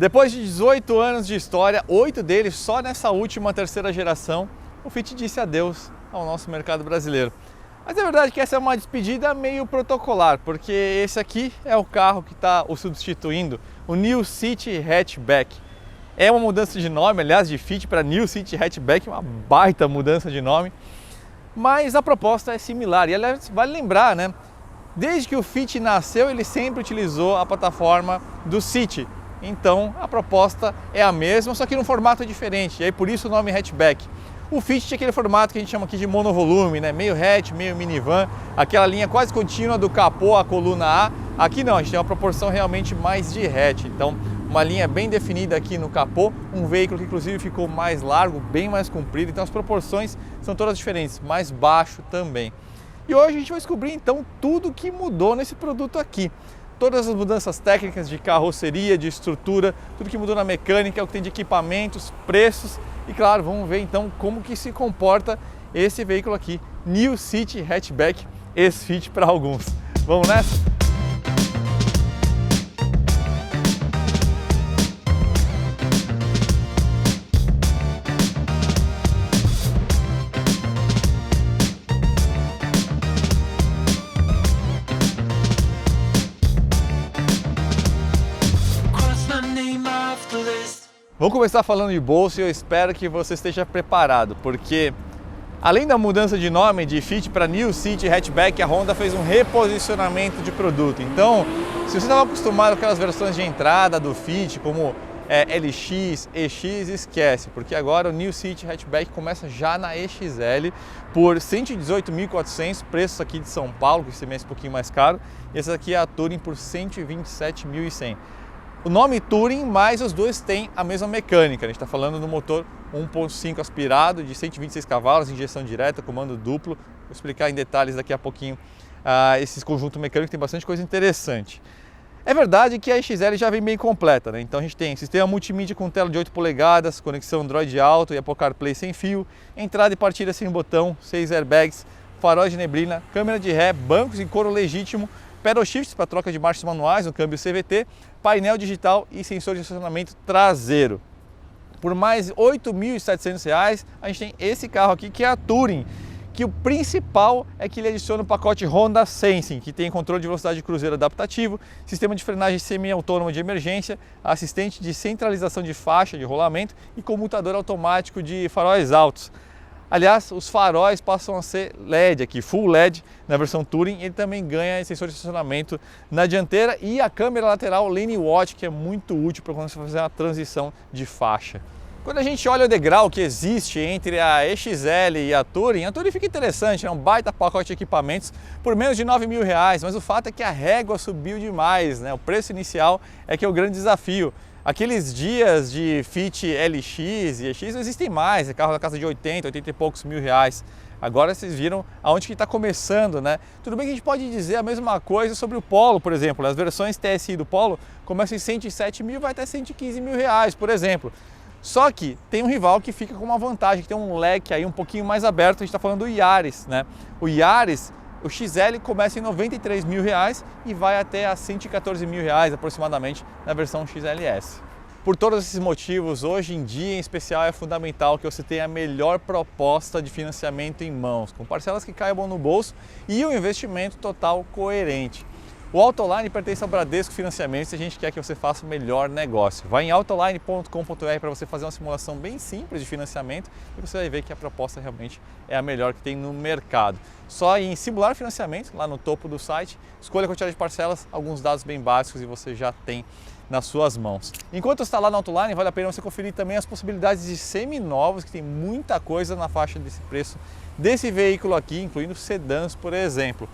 Depois de 18 anos de história, 8 deles só nessa última terceira geração, o Fit disse adeus ao nosso mercado brasileiro. Mas é verdade que essa é uma despedida meio protocolar, porque esse aqui é o carro que está o substituindo, o New City Hatchback. É uma mudança de nome, aliás, de Fit para New City Hatchback, uma baita mudança de nome, mas a proposta é similar. E aliás, vale lembrar, né? Desde que o Fit nasceu, ele sempre utilizou a plataforma do City. Então a proposta é a mesma, só que num formato diferente, e aí por isso o nome hatchback. O Fit tinha aquele formato que a gente chama aqui de monovolume, né? Meio hatch, meio minivan, aquela linha quase contínua do capô à coluna A. Aqui não, a gente tem uma proporção realmente mais de hatch, então uma linha bem definida aqui no capô, um veículo que inclusive ficou mais largo, bem mais comprido, então as proporções são todas diferentes, mais baixo também. E hoje a gente vai descobrir então tudo que mudou nesse produto aqui. Todas as mudanças técnicas de carroceria, de estrutura, tudo que mudou na mecânica, o que tem de equipamentos, preços e claro, vamos ver então como que se comporta esse veículo aqui, New City Hatchback, ex-Fit para alguns. Vamos nessa? Vamos começar falando de bolso e eu espero que você esteja preparado, porque além da mudança de nome de Fit para New City Hatchback, a Honda fez um reposicionamento de produto. Então, se você estava acostumado com aquelas versões de entrada do Fit, como LX, EX, esquece, porque agora o New City Hatchback começa já na EXL por 118.400, preços aqui de São Paulo, que esse mês é um pouquinho mais caro, e essa aqui é a Touring por 127.100. O nome Touring, mas os dois têm a mesma mecânica. A gente está falando do motor 1.5 aspirado de 126 cavalos, injeção direta, comando duplo. Vou explicar em detalhes daqui a pouquinho esse conjunto mecânico, tem bastante coisa interessante. É verdade que a EXL já vem bem completa, né? Então a gente tem sistema multimídia com tela de 8 polegadas, conexão Android Auto e Apple CarPlay sem fio, entrada e partida sem botão, 6 airbags, faróis de neblina, câmera de ré, bancos em couro legítimo, pedal shifts para troca de marchas manuais no câmbio CVT, painel digital e sensor de estacionamento traseiro. Por mais R$ 8.700 a gente tem esse carro aqui que é a Touring, que o principal é que ele adiciona o pacote Honda Sensing, que tem controle de velocidade de cruzeiro adaptativo, sistema de frenagem semi-autônomo de emergência, assistente de centralização de faixa de rolamento e comutador automático de faróis altos. Aliás, os faróis passam a ser LED aqui, Full LED na versão Touring. Ele também ganha sensor de estacionamento na dianteira e a câmera lateral Lane Watch, que é muito útil para quando você fazer uma transição de faixa. Quando a gente olha o degrau que existe entre a EXL e a Touring fica interessante, é um baita pacote de equipamentos por menos de R$ 9.000, mas o fato é que a régua subiu demais, né? O preço inicial é que é o grande desafio. Aqueles dias de Fit LX e EX não existem mais, é carro da casa de 80 e poucos mil reais. Agora vocês viram aonde que está começando, né? Tudo bem que a gente pode dizer a mesma coisa sobre o Polo, por exemplo. As versões TSI do Polo começam em 107 mil, vai até 115 mil reais, por exemplo. Só que tem um rival que fica com uma vantagem, que tem um leque aí um pouquinho mais aberto, a gente está falando do Yaris, né? O Yaris, o XL começa em R$ 93.000 e vai até a R$ 114 mil aproximadamente na versão XLS. Por todos esses motivos, hoje em dia em especial é fundamental que você tenha a melhor proposta de financiamento em mãos, com parcelas que caibam no bolso e um investimento total coerente. O Autoline pertence ao Bradesco Financiamentos e a gente quer que você faça o melhor negócio. Vai em autoline.com.br para você fazer uma simulação bem simples de financiamento e você vai ver que a proposta realmente é a melhor que tem no mercado. Só em simular financiamento, lá no topo do site, escolha a quantidade de parcelas, alguns dados bem básicos e você já tem nas suas mãos. Enquanto está lá no Autoline, vale a pena você conferir também as possibilidades de seminovos, que tem muita coisa na faixa desse preço desse veículo aqui, incluindo sedãs, por exemplo.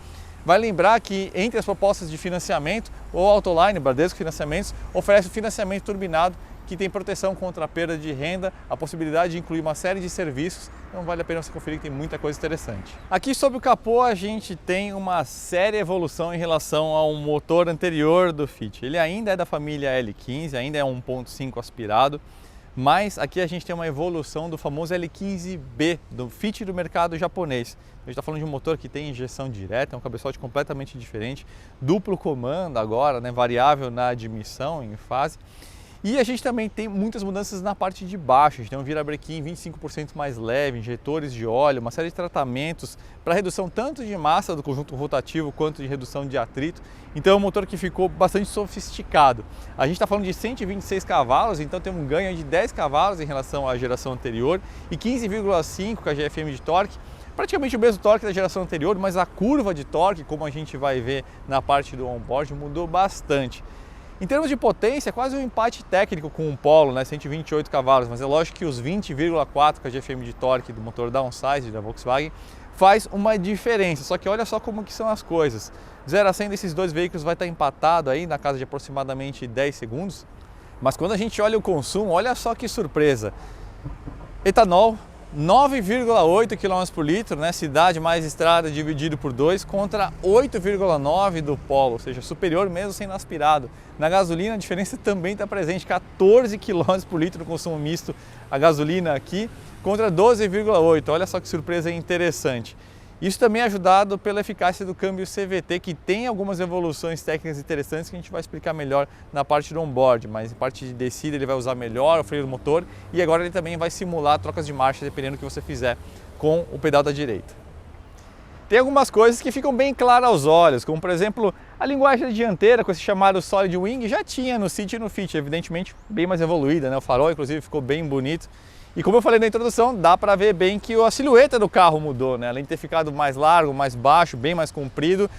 Vai lembrar que entre as propostas de financiamento, o Autoline, Bradesco Financiamentos, oferece o financiamento turbinado que tem proteção contra a perda de renda, a possibilidade de incluir uma série de serviços, então vale a pena você conferir que tem muita coisa interessante. Aqui sob o capô a gente tem uma séria evolução em relação ao motor anterior do Fit. Ele ainda é da família L15, ainda é 1.5 aspirado, mas aqui a gente tem uma evolução do famoso L15B, do Fit do mercado japonês. A gente está falando de um motor que tem injeção direta, é um cabeçote completamente diferente, duplo comando agora, né, variável na admissão em fase. E a gente também tem muitas mudanças na parte de baixo. A gente tem um virabrequim 25% mais leve, injetores de óleo, uma série de tratamentos para redução tanto de massa do conjunto rotativo quanto de redução de atrito. Então é um motor que ficou bastante sofisticado. A gente está falando de 126 cavalos, então tem um ganho de 10 cavalos em relação à geração anterior e 15,5 kgfm de torque. Praticamente o mesmo torque da geração anterior, mas a curva de torque, como a gente vai ver na parte do onboard, mudou bastante. Em termos de potência, é quase um empate técnico com o Polo, né? 128 cavalos, mas é lógico que os 20,4 kgfm de torque do motor downsize da Volkswagen faz uma diferença. Só que olha só como que são as coisas. 0 a 100 desses dois veículos vai estar empatado aí na casa de aproximadamente 10 segundos. Mas quando a gente olha o consumo, olha só que surpresa. Etanol, 9,8 km por litro, né? Cidade mais estrada dividido por 2 contra 8,9 do Polo, ou seja, superior mesmo sendo aspirado. Na gasolina a diferença também está presente, 14 km por litro no consumo misto a gasolina aqui contra 12,8. Olha só que surpresa interessante. Isso também é ajudado pela eficácia do câmbio CVT, que tem algumas evoluções técnicas interessantes que a gente vai explicar melhor na parte do onboard, mas em parte de descida ele vai usar melhor o freio do motor e agora ele também vai simular trocas de marcha dependendo do que você fizer com o pedal da direita. Tem algumas coisas que ficam bem claras aos olhos, como por exemplo a linguagem da dianteira com esse chamado Solid Wing já tinha no City e no Fit, evidentemente bem mais evoluída, né? O farol inclusive ficou bem bonito. E como eu falei na introdução, dá para ver bem que a silhueta do carro mudou, né? Além de ter ficado mais largo, mais baixo, bem mais comprido,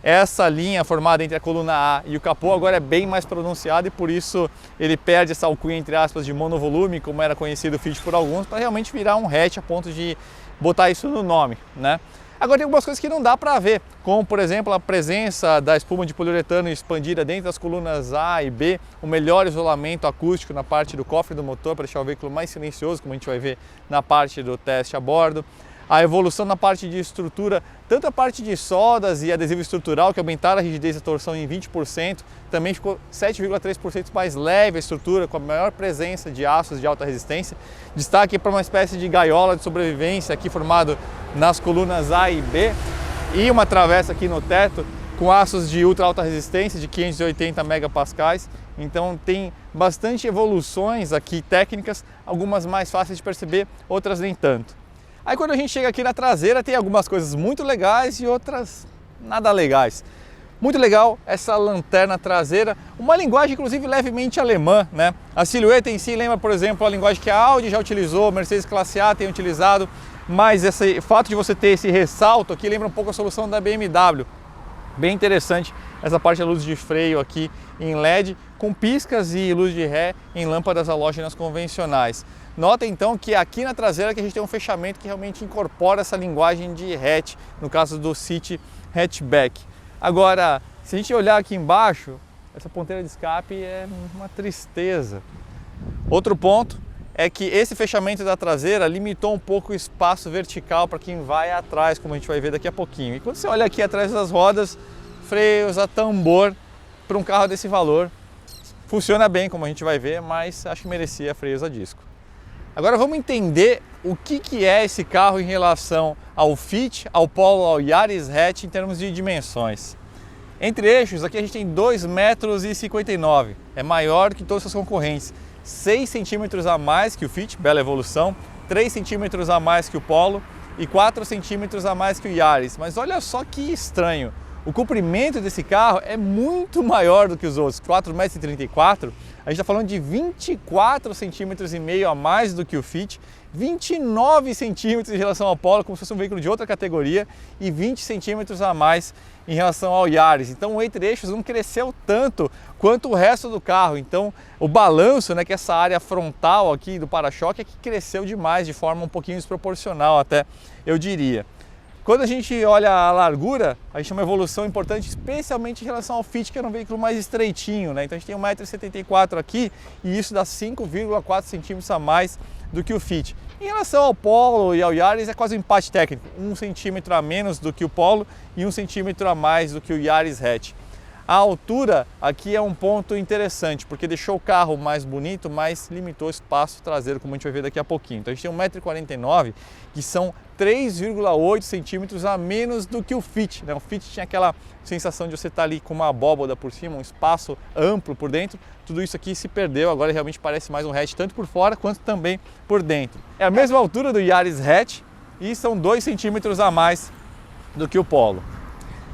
essa linha formada entre a coluna A e o capô agora é bem mais pronunciada e por isso ele perde essa alcunha, entre aspas, de monovolume, como era conhecido o Fit por alguns, para realmente virar um hatch a ponto de botar isso no nome, né? Agora tem algumas coisas que não dá para ver, como por exemplo a presença da espuma de poliuretano expandida dentro das colunas A e B, o melhor isolamento acústico na parte do cofre do motor para deixar o veículo mais silencioso, como a gente vai ver na parte do teste a bordo. A evolução na parte de estrutura, tanto a parte de soldas e adesivo estrutural, que aumentaram a rigidez da torção em 20%, também ficou 7,3% mais leve a estrutura, com a maior presença de aços de alta resistência. Destaque para uma espécie de gaiola de sobrevivência aqui formado nas colunas A e B e uma travessa aqui no teto com aços de ultra alta resistência de 580 megapascais. Então tem bastante evoluções aqui técnicas, algumas mais fáceis de perceber, outras nem tanto. Aí quando a gente chega aqui na traseira tem algumas coisas muito legais e outras nada legais. Muito legal essa lanterna traseira, uma linguagem inclusive levemente alemã, né? A silhueta em si lembra, por exemplo, a linguagem que a Audi já utilizou, a Mercedes Classe A tem utilizado, mas esse fato de você ter esse ressalto aqui lembra um pouco a solução da BMW. Bem interessante essa parte da luz de freio aqui em LED, com piscas e luz de ré em lâmpadas halógenas convencionais. Nota então que aqui na traseira que a gente tem um fechamento que realmente incorpora essa linguagem de hatch, no caso do City Hatchback. Agora, se a gente olhar aqui embaixo, essa ponteira de escape é uma tristeza. Outro ponto é que esse fechamento da traseira limitou um pouco o espaço vertical para quem vai atrás, como a gente vai ver daqui a pouquinho. E quando você olha aqui atrás das rodas, freios a tambor para um carro desse valor, funciona bem, como a gente vai ver, mas acho que merecia freios a disco. Agora vamos entender o que é esse carro em relação ao Fit, ao Polo, ao Yaris Hatch em termos de dimensões. Entre eixos, aqui a gente tem 2,59 m, é maior que todos os seus concorrentes, 6 centímetros a mais que o Fit, bela evolução, 3 centímetros a mais que o Polo e 4 centímetros a mais que o Yaris. Mas olha só que estranho, o comprimento desse carro é muito maior do que os outros, 4,34 m, a gente está falando de 24,5 centímetros a mais do que o Fit, 29 centímetros em relação ao Polo, como se fosse um veículo de outra categoria, e 20 centímetros a mais em relação ao Yaris. Então o entre-eixos não cresceu tanto quanto o resto do carro. Então o balanço, né, que essa área frontal aqui do para-choque é que cresceu demais, de forma um pouquinho desproporcional até, eu diria. Quando a gente olha a largura, a gente tem uma evolução importante, especialmente em relação ao Fit, que é um veículo mais estreitinho, né? Então a gente tem 1,74 m aqui e isso dá 5,4 centímetros a mais do que o Fit. Em relação ao Polo e ao Yaris é quase um empate técnico, 1 centímetro a menos do que o Polo e 1 centímetro a mais do que o Yaris Hatch. A altura aqui é um ponto interessante, porque deixou o carro mais bonito, mas limitou o espaço traseiro, como a gente vai ver daqui a pouquinho. Então a gente tem 1,49 m, que são 3,8 centímetros a menos do que o Fit, né? O Fit tinha aquela sensação de você estar ali com uma abóboda por cima, um espaço amplo por dentro. Tudo isso aqui se perdeu, agora realmente parece mais um hatch, tanto por fora quanto também por dentro. É a mesma altura do Yaris hatch e são 2 centímetros a mais do que o Polo.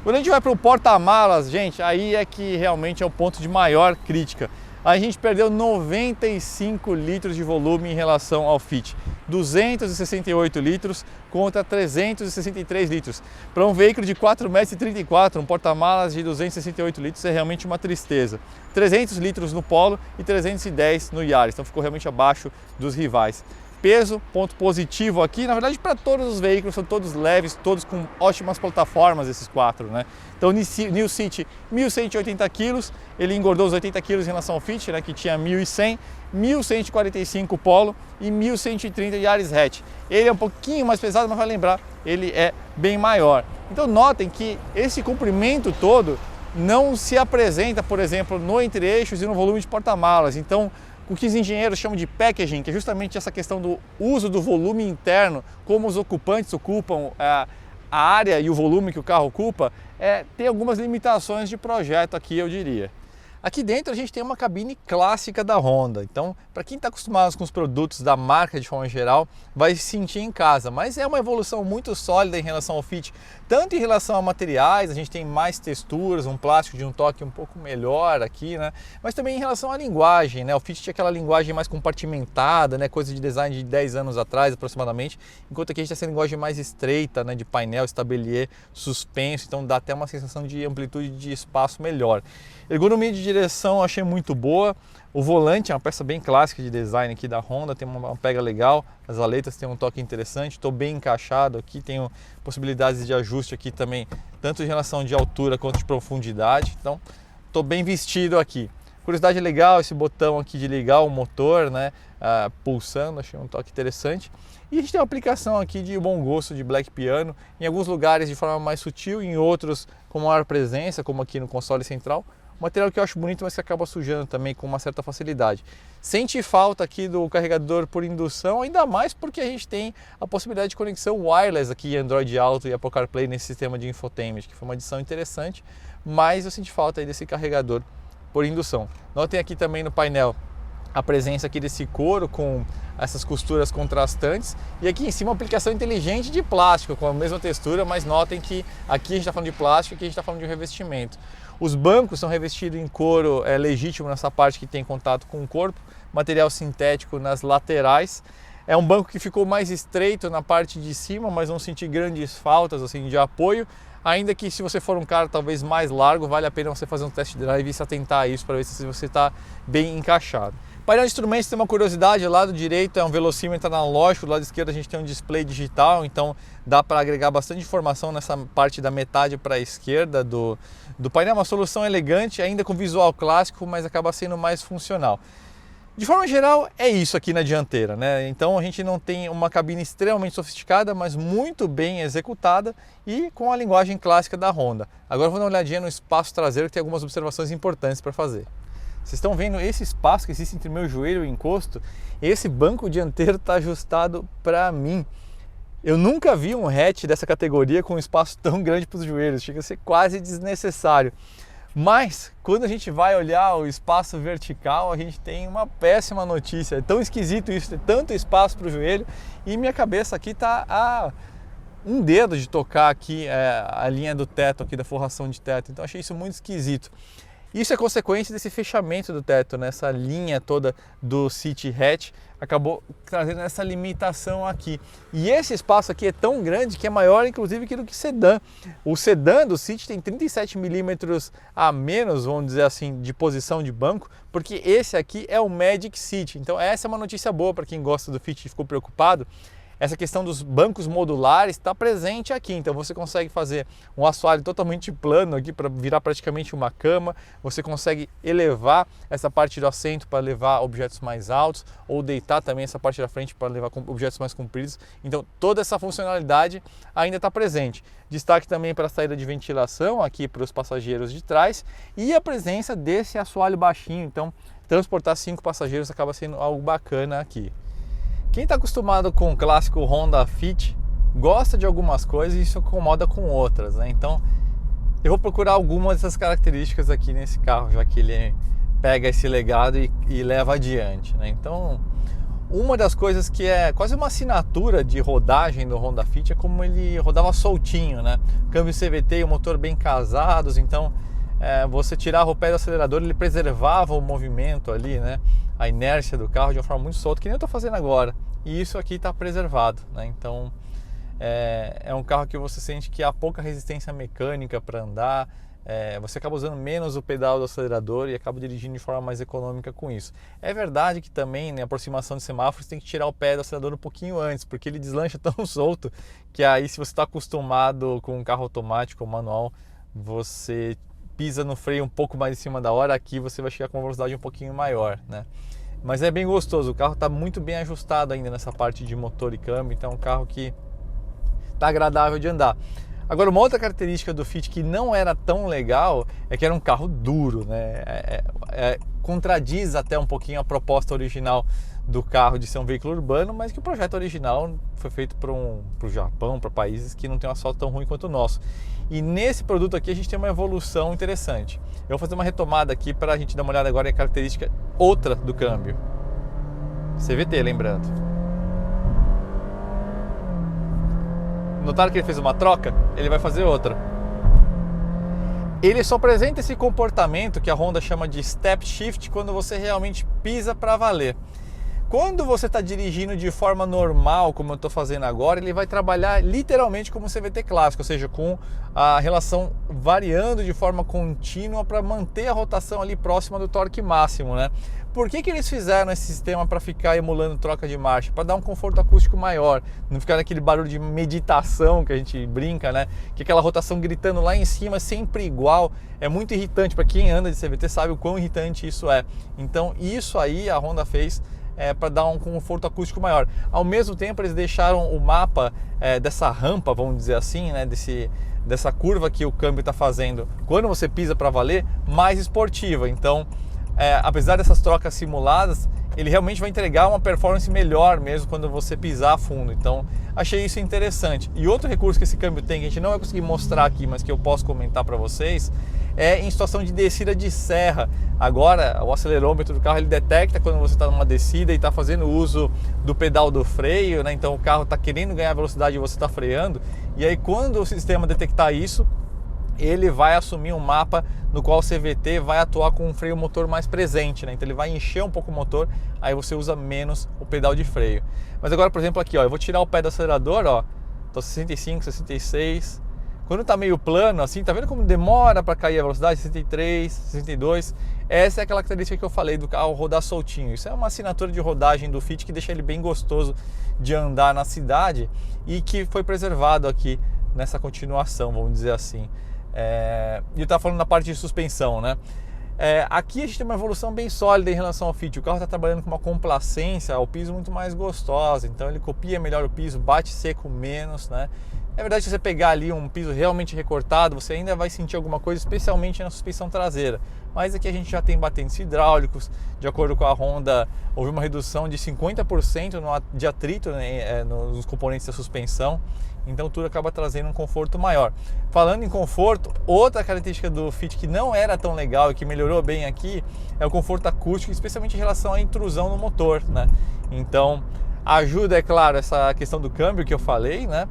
Quando a gente vai para o porta-malas, gente, aí é que realmente é o ponto de maior crítica. A gente perdeu 95 litros de volume em relação ao Fit. 268 litros contra 363 litros. Para um veículo de 4,34 m, um porta-malas de 268 litros é realmente uma tristeza. 300 litros no Polo e 310 no Yaris, então ficou realmente abaixo dos rivais. Peso, ponto positivo aqui, na verdade para todos os veículos, são todos leves, todos com ótimas plataformas esses quatro, né? Então o New City, 1.180 kg, ele engordou os 80 kg em relação ao Fit, né, que tinha 1.100, 1.145 Polo e 1.130 Yaris hatch. Ele é um pouquinho mais pesado, mas vai lembrar, ele é bem maior. Então notem que esse comprimento todo não se apresenta, por exemplo, no entre-eixos e no volume de porta-malas. Então o que os engenheiros chamam de packaging, que é justamente essa questão do uso do volume interno, como os ocupantes ocupam a área e o volume que o carro ocupa, tem algumas limitações de projeto aqui, eu diria. Aqui dentro a gente tem uma cabine clássica da Honda, então para quem está acostumado com os produtos da marca de forma geral, vai se sentir em casa, mas é uma evolução muito sólida em relação ao Fit, tanto em relação a materiais, a gente tem mais texturas, um plástico de um toque um pouco melhor aqui, né? Mas também em relação à linguagem, né? O Fit tinha aquela linguagem mais compartimentada, né? Coisa de design de 10 anos atrás aproximadamente, enquanto aqui a gente tem essa linguagem mais estreita, né? De painel, estabelier, suspenso, então dá até uma sensação de amplitude de espaço melhor. Ergonomia de direção eu achei muito boa. O volante é uma peça bem clássica de design aqui da Honda, tem uma pega legal, as aletas têm um toque interessante, estou bem encaixado aqui, tenho possibilidades de ajuste aqui também, tanto em relação de altura quanto de profundidade, então estou bem vestido aqui. Curiosidade legal, esse botão aqui de ligar o motor, né, pulsando, achei um toque interessante. E a gente tem uma aplicação aqui de bom gosto de Black Piano, em alguns lugares de forma mais sutil, em outros com maior presença, como aqui no console central. Material que eu acho bonito, mas que acaba sujando também com uma certa facilidade. Sente falta aqui do carregador por indução, ainda mais porque a gente tem a possibilidade de conexão wireless aqui Android Auto e Apple CarPlay nesse sistema de infotainment, que foi uma adição interessante, mas eu senti falta aí desse carregador por indução. Notem aqui também no painel a presença aqui desse couro com essas costuras contrastantes e aqui em cima uma aplicação inteligente de plástico com a mesma textura, mas notem que aqui a gente está falando de plástico e aqui a gente está falando de um revestimento. Os bancos são revestidos em couro legítimo nessa parte que tem contato com o corpo, material sintético nas laterais. É um banco que ficou mais estreito na parte de cima, mas não senti grandes faltas assim, de apoio. Ainda que se você for um cara talvez mais largo, vale a pena você fazer um test drive e se atentar a isso para ver se você está bem encaixado. Painel de instrumentos tem uma curiosidade, o lado direito é um velocímetro analógico, do lado esquerdo a gente tem um display digital, então dá para agregar bastante informação nessa parte da metade para a esquerda do painel. Uma solução elegante, ainda com visual clássico, mas acaba sendo mais funcional. De forma geral, é isso aqui na dianteira, né? Então a gente não tem uma cabine extremamente sofisticada, mas muito bem executada e com a linguagem clássica da Honda. Agora vou dar uma olhadinha no espaço traseiro, que tem algumas observações importantes para fazer. Vocês estão vendo esse espaço que existe entre meu joelho e o encosto? Esse banco dianteiro está ajustado para mim. Eu nunca vi um hatch dessa categoria com um espaço tão grande para os joelhos, chega a ser quase desnecessário. Mas, quando a gente vai olhar o espaço vertical, a gente tem uma péssima notícia. É tão esquisito isso, ter tanto espaço para o joelho e minha cabeça aqui está a um dedo de tocar aqui a linha do teto, aqui da forração de teto. Então achei isso muito esquisito. Isso é consequência desse fechamento do teto, né? Essa linha toda do City Hatch acabou trazendo essa limitação aqui. E esse espaço aqui é tão grande que é maior, inclusive, que do que sedã. O sedã do City tem 37 milímetros a menos, vamos dizer assim, de posição de banco, porque esse aqui é o Magic City. Então essa é uma notícia boa para quem gosta do Fit e ficou preocupado. essa questão dos bancos modulares está presente aqui, então você consegue fazer um assoalho totalmente plano aqui para virar praticamente uma cama, você consegue elevar essa parte do assento para levar objetos mais altos, ou deitar também essa parte da frente para levar objetos mais compridos, então toda essa funcionalidade ainda está presente. Destaque também para a saída de ventilação aqui para os passageiros de trás e a presença desse assoalho baixinho, então transportar 5 passageiros acaba sendo algo bacana aqui. Quem está acostumado com o clássico Honda Fit gosta de algumas coisas e se incomoda com outras, né? Então eu vou procurar algumas dessas características aqui nesse carro, já que ele pega esse legado e leva adiante, né? Então uma das coisas que é quase uma assinatura de rodagem do Honda Fit é como ele rodava soltinho, né? Câmbio CVT e o motor bem casados, então você tirava o pé do acelerador, ele preservava o movimento ali, né? A inércia do carro de uma forma muito solta, que nem eu estou fazendo agora. E isso aqui está preservado, né? Então é um carro que você sente que há pouca resistência mecânica para andar, você acaba usando menos o pedal do acelerador e acaba dirigindo de forma mais econômica com isso. É verdade que também, na aproximação de semáforos, tem que tirar o pé do acelerador um pouquinho antes, porque ele deslancha tão solto que aí, se você está acostumado com um carro automático ou manual, você pisa no freio um pouco mais em cima da hora, aqui você vai chegar com uma velocidade um pouquinho maior, né? Mas é bem gostoso, o carro está muito bem ajustado ainda nessa parte de motor e câmbio, então é um carro que está agradável de andar. Agora, uma outra característica do Fit que não era tão legal é que era um carro duro, né? Contradiz até um pouquinho a proposta original do carro de ser um veículo urbano, mas que o projeto original foi feito para o Japão, para países que não tem um asfalto tão ruim quanto o nosso. E nesse produto aqui a gente tem uma evolução interessante. Eu vou fazer uma retomada aqui para a gente dar uma olhada agora em característica outra do câmbio. CVT, lembrando. Notaram que ele fez uma troca? Ele vai fazer outra. Ele só apresenta esse comportamento que a Honda chama de step shift quando você realmente pisa para valer. Quando você está dirigindo de forma normal, como eu estou fazendo agora, ele vai trabalhar literalmente como um CVT clássico, ou seja, com a relação variando de forma contínua para manter a rotação ali próxima do torque máximo, né? Por que eles fizeram esse sistema para ficar emulando troca de marcha? Para dar um conforto acústico maior, não ficar naquele barulho de meditação que a gente brinca, né? Que aquela rotação gritando lá em cima, sempre igual, é muito irritante. Para quem anda de CVT sabe o quão irritante isso é. Então isso aí a Honda fez para dar um conforto acústico maior. Ao mesmo tempo eles deixaram o mapa dessa rampa, vamos dizer assim, né? Dessa curva que o câmbio está fazendo quando você pisa para valer, mais esportiva. Então apesar dessas trocas simuladas, ele realmente vai entregar uma performance melhor mesmo quando você pisar a fundo. Então achei isso interessante. E outro recurso que esse câmbio tem, que a gente não vai conseguir mostrar aqui, mas que eu posso comentar para vocês, é em situação de descida de serra. Agora o acelerômetro do carro ele detecta quando você está numa descida e está fazendo uso do pedal do freio, né? Então o carro está querendo ganhar velocidade e você está freando, e aí quando o sistema detectar isso, ele vai assumir um mapa no qual o CVT vai atuar com um freio motor mais presente, né? Então ele vai encher um pouco o motor, aí você usa menos o pedal de freio. Mas agora, por exemplo, aqui, ó, eu vou tirar o pé do acelerador, ó, tô 65, 66. Quando tá meio plano assim, tá vendo como demora para cair a velocidade? 63, 62. Essa é aquela característica que eu falei do carro rodar soltinho. Isso é uma assinatura de rodagem do Fit que deixa ele bem gostoso de andar na cidade e que foi preservado aqui nessa continuação, vamos dizer assim. E eu estava falando na parte de suspensão, né? Aqui a gente tem uma evolução bem sólida em relação ao Fit. O carro está trabalhando com uma complacência ao piso muito mais gostosa, então ele copia melhor o piso, bate seco menos, né? É verdade que se você pegar ali um piso realmente recortado, você ainda vai sentir alguma coisa, especialmente na suspensão traseira. Mas aqui a gente já tem batentes hidráulicos, de acordo com a Honda, houve uma redução de 50% de atrito, né, nos componentes da suspensão, então tudo acaba trazendo um conforto maior. Falando em conforto, outra característica do Fit que não era tão legal e que melhorou bem aqui é o conforto acústico, especialmente em relação à intrusão no motor, né? Então ajuda, é claro, essa questão do câmbio que eu falei, né?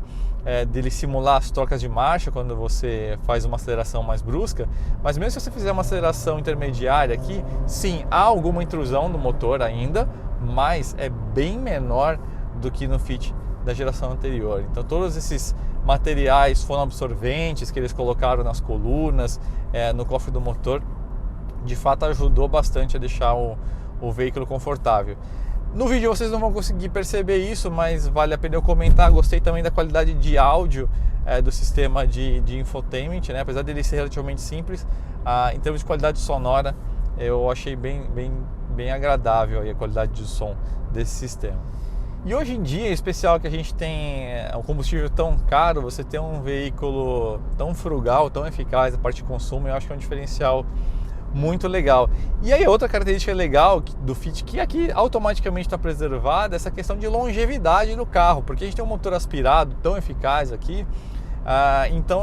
Dele simular as trocas de marcha quando você faz uma aceleração mais brusca, mas mesmo se você fizer uma aceleração intermediária aqui, sim, há alguma intrusão no motor ainda, mas é bem menor do que no Fit da geração anterior. Então todos esses materiais fonoabsorventes que eles colocaram nas colunas, no cofre do motor, de fato ajudou bastante a deixar o veículo confortável. No vídeo vocês não vão conseguir perceber isso, mas vale a pena eu comentar. Gostei também da qualidade de áudio do sistema de infotainment, né? Apesar dele ser relativamente simples, em termos de qualidade sonora, eu achei bem agradável aí a qualidade de som desse sistema. E hoje em dia, em especial que a gente tem um combustível tão caro, você ter um veículo tão frugal, tão eficaz na parte de consumo, eu acho que é um diferencial muito legal. E aí outra característica legal do Fit, que aqui automaticamente está preservada, é essa questão de longevidade do carro, porque a gente tem um motor aspirado tão eficaz aqui, então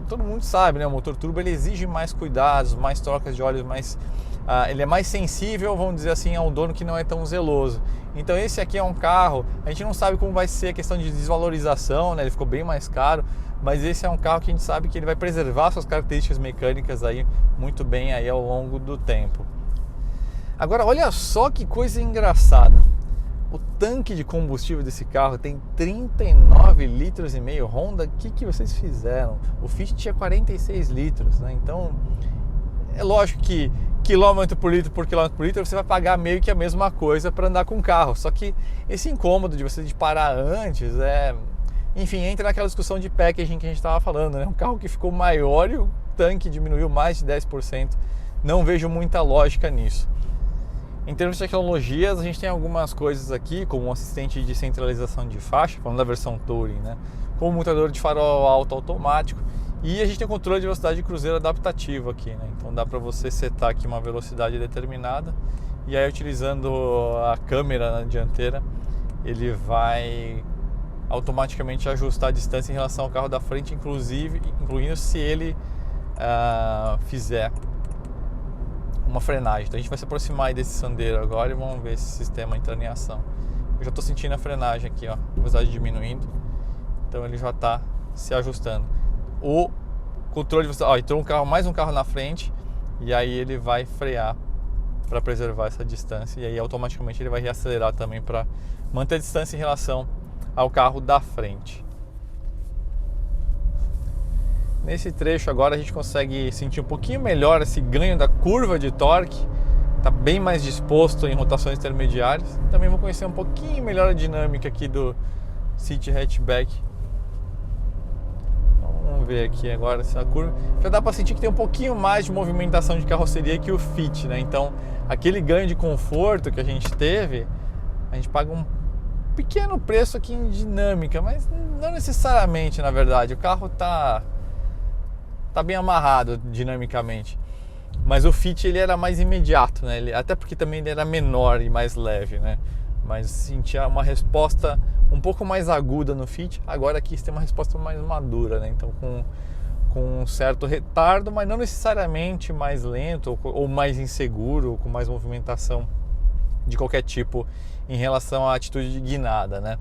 todo mundo sabe, né? O motor turbo ele exige mais cuidados, mais trocas de óleo, ele é mais sensível, vamos dizer assim, a um dono que não é tão zeloso. Então esse aqui é um carro, a gente não sabe como vai ser a questão de desvalorização, né? Ele ficou bem mais caro, mas esse é um carro que a gente sabe que ele vai preservar suas características mecânicas aí muito bem aí ao longo do tempo. Agora olha só que coisa engraçada. O tanque de combustível desse carro tem 39,5 litros. Honda, o que vocês fizeram? O Fit tinha 46 litros, né? Então é lógico que quilômetro por litro você vai pagar meio que a mesma coisa para andar com o carro. Só que esse incômodo de você parar antes enfim, entra naquela discussão de packaging que a gente estava falando, né? Um carro que ficou maior e o tanque diminuiu mais de 10%. Não vejo muita lógica nisso. Em termos de tecnologias, a gente tem algumas coisas aqui, como um assistente de centralização de faixa, falando da versão Touring, né? Com um mutador de farol alto automático. E a gente tem controle de velocidade de cruzeiro adaptativo aqui, né? Então dá para você setar aqui uma velocidade determinada e aí utilizando a câmera na dianteira, ele vai automaticamente ajustar a distância em relação ao carro da frente, incluindo se ele fizer uma frenagem. Então a gente vai se aproximar aí desse Sandero agora e vamos ver esse sistema entrando em ação. Eu já estou sentindo a frenagem aqui, ó, a velocidade diminuindo, então ele já está se ajustando. O controle de velocidade, entrou mais um carro na frente e aí ele vai frear para preservar essa distância e aí automaticamente ele vai reacelerar também para manter a distância em relação ao carro da frente. Nesse trecho agora a gente consegue sentir um pouquinho melhor esse ganho da curva de torque, está bem mais disposto em rotações intermediárias. Também vou conhecer um pouquinho melhor a dinâmica aqui do City Hatchback. Vamos ver aqui agora essa curva. Já dá para sentir que tem um pouquinho mais de movimentação de carroceria que o Fit, né? Então aquele ganho de conforto que a gente teve, a gente paga um pequeno preço aqui em dinâmica, mas não necessariamente, na verdade. O carro tá bem amarrado dinamicamente, mas o Fit ele era mais imediato, né? Até porque também ele era menor e mais leve, né? Mas sentia uma resposta um pouco mais aguda no Fit. Agora aqui você tem uma resposta mais madura, né? Então com um certo retardo, mas não necessariamente mais lento ou mais inseguro, com mais movimentação de qualquer tipo em relação à atitude de guinada, né?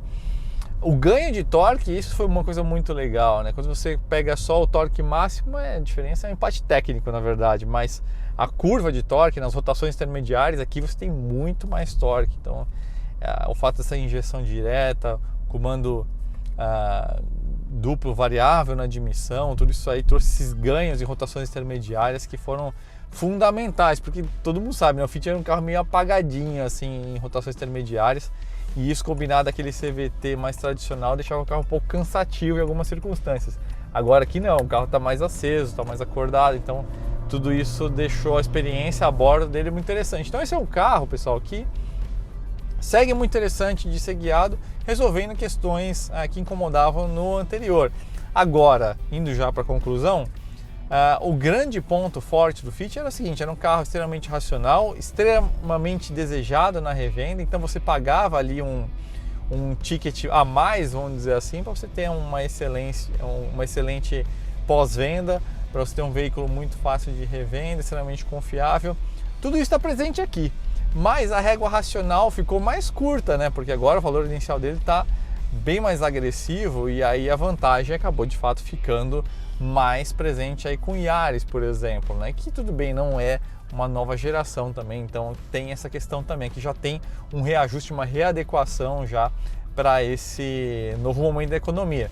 O ganho de torque, isso foi uma coisa muito legal, né? Quando você pega só o torque máximo, a diferença é um empate técnico, na verdade, mas a curva de torque nas rotações intermediárias, aqui você tem muito mais torque. Então, o fato dessa injeção direta, comando duplo variável na admissão, tudo isso aí trouxe esses ganhos em rotações intermediárias que foram fundamentais, porque todo mundo sabe, né? O Fit era um carro meio apagadinho assim em rotações intermediárias, e isso combinado aquele CVT mais tradicional deixava o carro um pouco cansativo em algumas circunstâncias. Agora aqui não, o carro está mais aceso, está mais acordado, então tudo isso deixou a experiência a bordo dele muito interessante. Então esse é um carro, pessoal, que segue muito interessante de ser guiado, resolvendo questões que incomodavam no anterior. Agora, indo já para a conclusão, o grande ponto forte do Fit era o seguinte: era um carro extremamente racional, extremamente desejado na revenda, então você pagava ali um ticket a mais, vamos dizer assim, para você ter uma excelente pós-venda, para você ter um veículo muito fácil de revenda, extremamente confiável. Tudo isso está presente aqui, mas a régua racional ficou mais curta, né? Porque agora o valor inicial dele está bem mais agressivo e aí a vantagem acabou de fato ficando mais presente aí com o Yaris, por exemplo, né? Que tudo bem, não é uma nova geração também, então tem essa questão também, que já tem um reajuste, uma readequação já para esse novo momento da economia.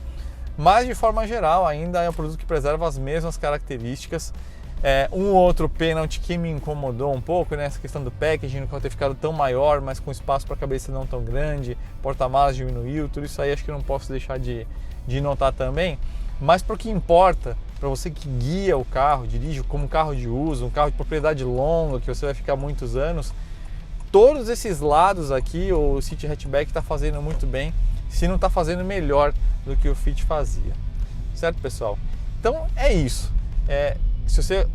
Mas de forma geral ainda é um produto que preserva as mesmas características Um outro pênalti que me incomodou um pouco, né? Essa questão do packaging, não ter ficado tão maior, mas com espaço para a cabeça não tão grande, porta-malas diminuiu, tudo isso aí acho que eu não posso deixar de notar também. Mas para o que importa, para você que guia o carro, dirige como um carro de uso, um carro de propriedade longa, que você vai ficar muitos anos, todos esses lados aqui o City Hatchback está fazendo muito bem, se não está fazendo melhor do que o Fit fazia. Certo, pessoal? Então é isso. Se você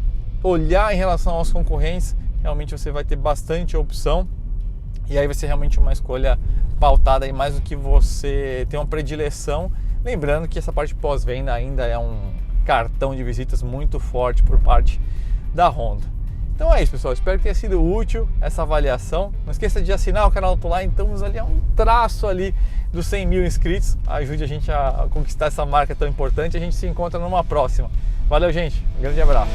olhar em relação aos concorrentes, realmente você vai ter bastante opção e aí vai ser realmente uma escolha pautada em mais do que você ter uma predileção. Lembrando que essa parte pós-venda ainda é um cartão de visitas muito forte por parte da Honda. Então é isso, pessoal. Espero que tenha sido útil essa avaliação. Não esqueça de assinar o canal Autoline. Estamos ali a um traço ali dos 100 mil inscritos. Ajude a gente a conquistar essa marca tão importante. A gente se encontra numa próxima. Valeu, gente. Um grande abraço.